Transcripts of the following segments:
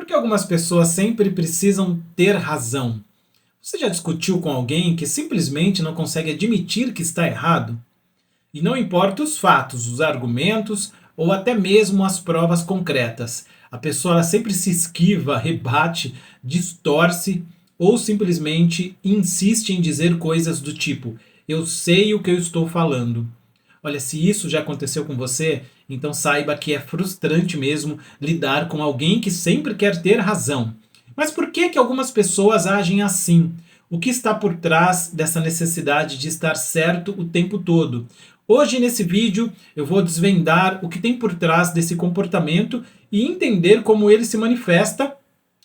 que algumas pessoas sempre precisam ter razão? Você já discutiu com alguém que simplesmente não consegue admitir que está errado? E não importa os fatos, os argumentos ou até mesmo as provas concretas. A pessoa ela sempre se esquiva, rebate, distorce ou simplesmente insiste em dizer coisas do tipo: eu sei o que eu estou falando. Olha, se isso já aconteceu com você, então saiba que é frustrante mesmo lidar com alguém que sempre quer ter razão. Mas por que algumas pessoas agem assim? O que está por trás dessa necessidade de estar certo o tempo todo? Hoje, nesse vídeo, eu vou desvendar o que tem por trás desse comportamento e entender como ele se manifesta,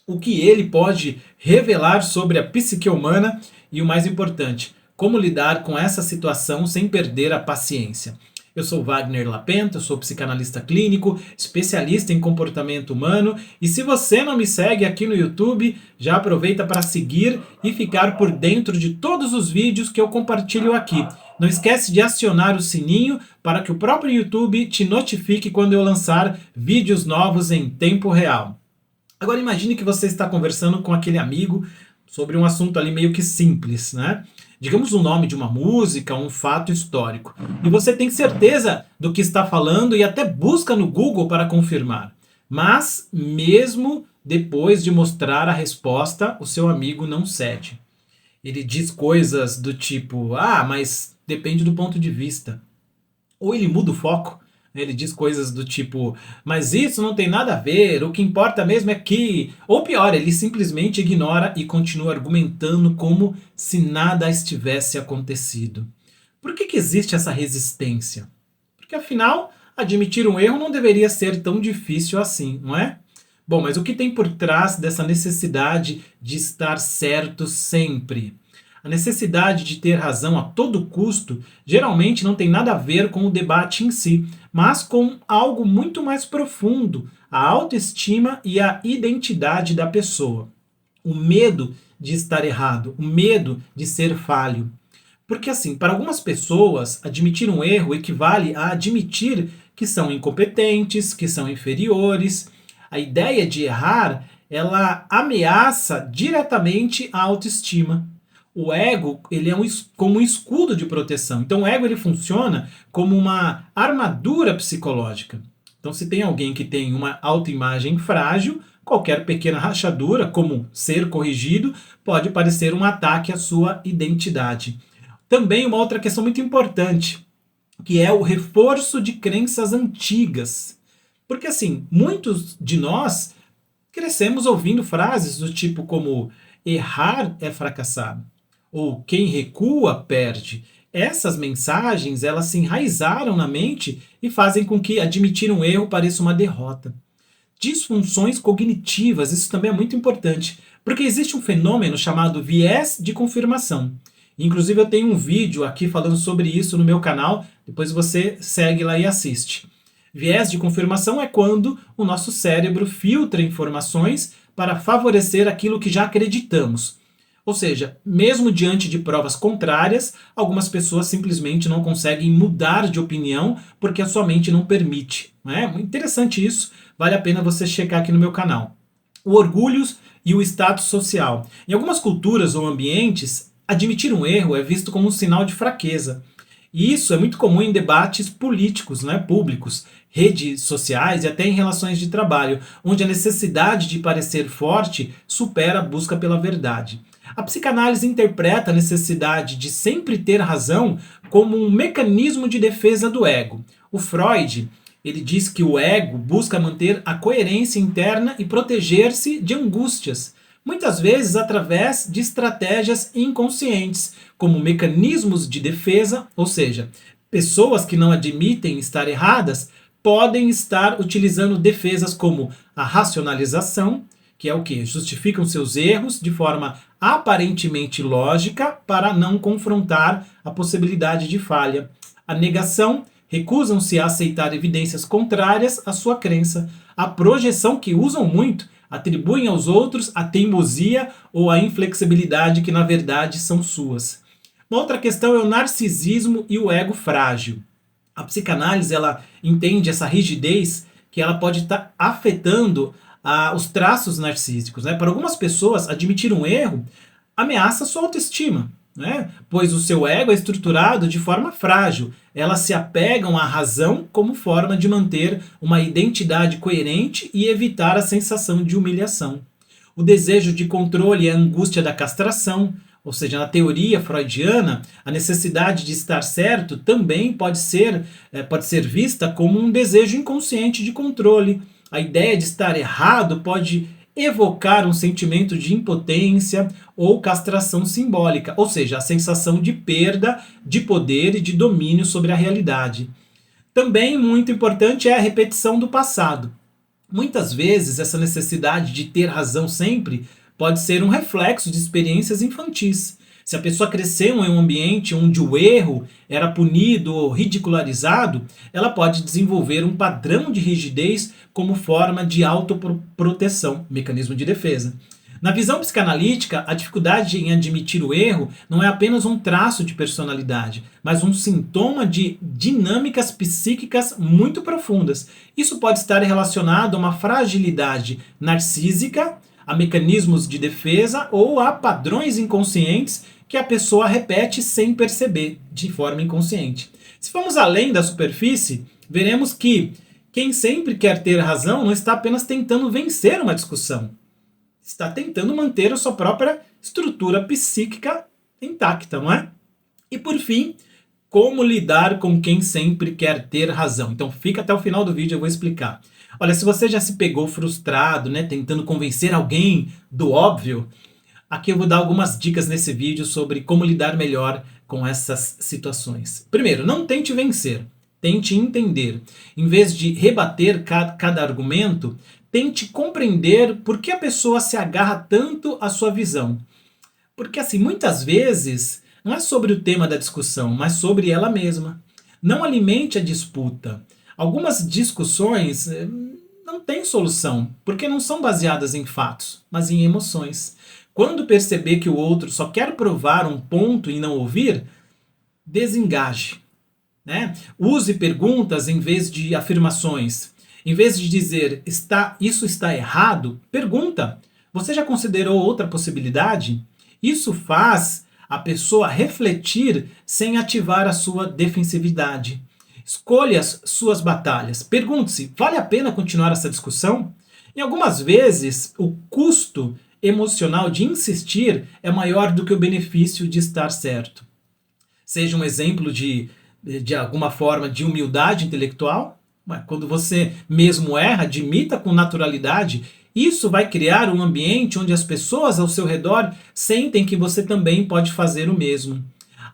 o que ele pode revelar sobre a psique humana e, o mais importante, como lidar com essa situação sem perder a paciência. Eu sou Wagner Lapenta, sou psicanalista clínico, especialista em comportamento humano, e se você não me segue aqui no YouTube, já aproveita para seguir e ficar por dentro de todos os vídeos que eu compartilho aqui. Não esquece de acionar o sininho para que o próprio YouTube te notifique quando eu lançar vídeos novos em tempo real. Agora imagine que você está conversando com aquele amigo sobre um assunto ali meio que simples, né? Digamos o nome de uma música, um fato histórico. E você tem certeza do que está falando e até busca no Google para confirmar. Mas, mesmo depois de mostrar a resposta, o seu amigo não cede. Ele diz coisas do tipo: ah, mas depende do ponto de vista. Ou ele muda o foco. Ele diz coisas do tipo: mas isso não tem nada a ver, o que importa mesmo é que. Ou pior, ele simplesmente ignora e continua argumentando como se nada estivesse acontecido. Por que existe essa resistência? Porque afinal, admitir um erro não deveria ser tão difícil assim, não é? Bom, mas o que tem por trás dessa necessidade de estar certo sempre? A necessidade de ter razão a todo custo geralmente não tem nada a ver com o debate em si, mas com algo muito mais profundo, a autoestima e a identidade da pessoa. O medo de estar errado, o medo de ser falho. Porque assim, para algumas pessoas, admitir um erro equivale a admitir que são incompetentes, que são inferiores. A ideia de errar, ela ameaça diretamente a autoestima. O ego, ele é como um escudo de proteção. Então o ego ele funciona como uma armadura psicológica. Então se tem alguém que tem uma autoimagem frágil, qualquer pequena rachadura, como ser corrigido, pode parecer um ataque à sua identidade. Também uma outra questão muito importante, que é o reforço de crenças antigas. Porque assim, muitos de nós crescemos ouvindo frases do tipo como errar é fracassar, ou quem recua perde. Essas mensagens, elas se enraizaram na mente e fazem com que admitir um erro pareça uma derrota. Disfunções cognitivas, isso também é muito importante, porque existe um fenômeno chamado viés de confirmação. Inclusive eu tenho um vídeo aqui falando sobre isso no meu canal, depois você segue lá e assiste. Viés de confirmação é quando o nosso cérebro filtra informações para favorecer aquilo que já acreditamos. Ou seja, mesmo diante de provas contrárias, algumas pessoas simplesmente não conseguem mudar de opinião porque a sua mente não permite. É muito interessante isso, vale a pena você checar aqui no meu canal. O orgulho e o status social. Em algumas culturas ou ambientes, admitir um erro é visto como um sinal de fraqueza. E isso é muito comum em debates políticos, públicos, redes sociais e até em relações de trabalho, onde a necessidade de parecer forte supera a busca pela verdade. A psicanálise interpreta a necessidade de sempre ter razão como um mecanismo de defesa do ego. O Freud, ele diz que o ego busca manter a coerência interna e proteger-se de angústias, muitas vezes através de estratégias inconscientes, como mecanismos de defesa, ou seja, pessoas que não admitem estar erradas podem estar utilizando defesas como a racionalização, que é o que? Justificam seus erros de forma aparentemente lógica para não confrontar a possibilidade de falha. A negação, recusam-se a aceitar evidências contrárias à sua crença. A projeção, que usam muito, atribuem aos outros a teimosia ou a inflexibilidade que na verdade são suas. Uma outra questão é o narcisismo e o ego frágil. A psicanálise ela entende essa rigidez que ela pode estar afetando os traços narcísicos, né? Para algumas pessoas, admitir um erro ameaça sua autoestima, né? Pois o seu ego é estruturado de forma frágil. Elas se apegam à razão como forma de manter uma identidade coerente e evitar a sensação de humilhação. O desejo de controle é a angústia da castração, ou seja, na teoria freudiana, a necessidade de estar certo também pode ser vista como um desejo inconsciente de controle. A ideia de estar errado pode evocar um sentimento de impotência ou castração simbólica, ou seja, a sensação de perda de poder e de domínio sobre a realidade. Também muito importante é a repetição do passado. Muitas vezes essa necessidade de ter razão sempre pode ser um reflexo de experiências infantis. Se a pessoa cresceu em um ambiente onde o erro era punido ou ridicularizado, ela pode desenvolver um padrão de rigidez como forma de autoproteção, mecanismo de defesa. Na visão psicanalítica, a dificuldade em admitir o erro não é apenas um traço de personalidade, mas um sintoma de dinâmicas psíquicas muito profundas. Isso pode estar relacionado a uma fragilidade narcísica, a mecanismos de defesa ou a padrões inconscientes que a pessoa repete sem perceber, de forma inconsciente. Se formos além da superfície, veremos que quem sempre quer ter razão não está apenas tentando vencer uma discussão, está tentando manter a sua própria estrutura psíquica intacta, não é? E por fim, como lidar com quem sempre quer ter razão. Então fica até o final do vídeo, eu vou explicar. Olha, se você já se pegou frustrado, né, tentando convencer alguém do óbvio, aqui eu vou dar algumas dicas nesse vídeo sobre como lidar melhor com essas situações. Primeiro, não tente vencer, tente entender. Em vez de rebater cada argumento, tente compreender por que a pessoa se agarra tanto à sua visão. Porque assim, muitas vezes, não é sobre o tema da discussão, mas sobre ela mesma. Não alimente a disputa. Algumas discussões não têm solução, porque não são baseadas em fatos, mas em emoções. Quando perceber que o outro só quer provar um ponto e não ouvir, desengaje, né? Use perguntas em vez de afirmações. Em vez de dizer isso está errado, pergunta: você já considerou outra possibilidade? Isso faz a pessoa refletir sem ativar a sua defensividade. Escolha as suas batalhas. Pergunte-se: vale a pena continuar essa discussão? Em algumas vezes, o custo emocional de insistir é maior do que o benefício de estar certo. Seja um exemplo de alguma forma de humildade intelectual. Quando você mesmo erra, admita com naturalidade. Isso vai criar um ambiente onde as pessoas ao seu redor sentem que você também pode fazer o mesmo.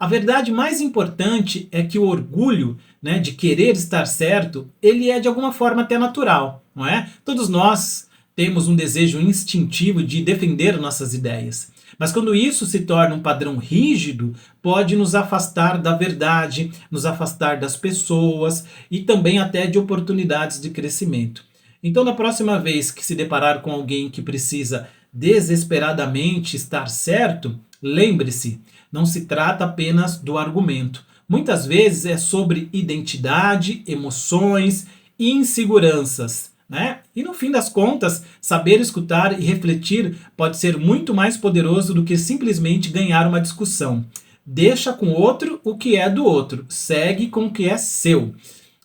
A verdade mais importante é que o orgulho, né, de querer estar certo, ele é de alguma forma até natural, não é? Todos nós temos um desejo instintivo de defender nossas ideias. Mas quando isso se torna um padrão rígido, pode nos afastar da verdade, nos afastar das pessoas e também até de oportunidades de crescimento. Então, da próxima vez que se deparar com alguém que precisa desesperadamente estar certo, lembre-se, não se trata apenas do argumento. Muitas vezes é sobre identidade, emoções e inseguranças, né? E no fim das contas, saber escutar e refletir pode ser muito mais poderoso do que simplesmente ganhar uma discussão. Deixa com o outro o que é do outro, segue com o que é seu.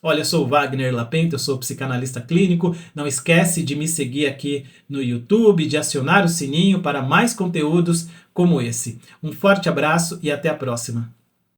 Olha, eu sou o Wagner Lapenta, eu sou psicanalista clínico. Não esquece de me seguir aqui no YouTube, de acionar o sininho para mais conteúdos como esse. Um forte abraço e até a próxima.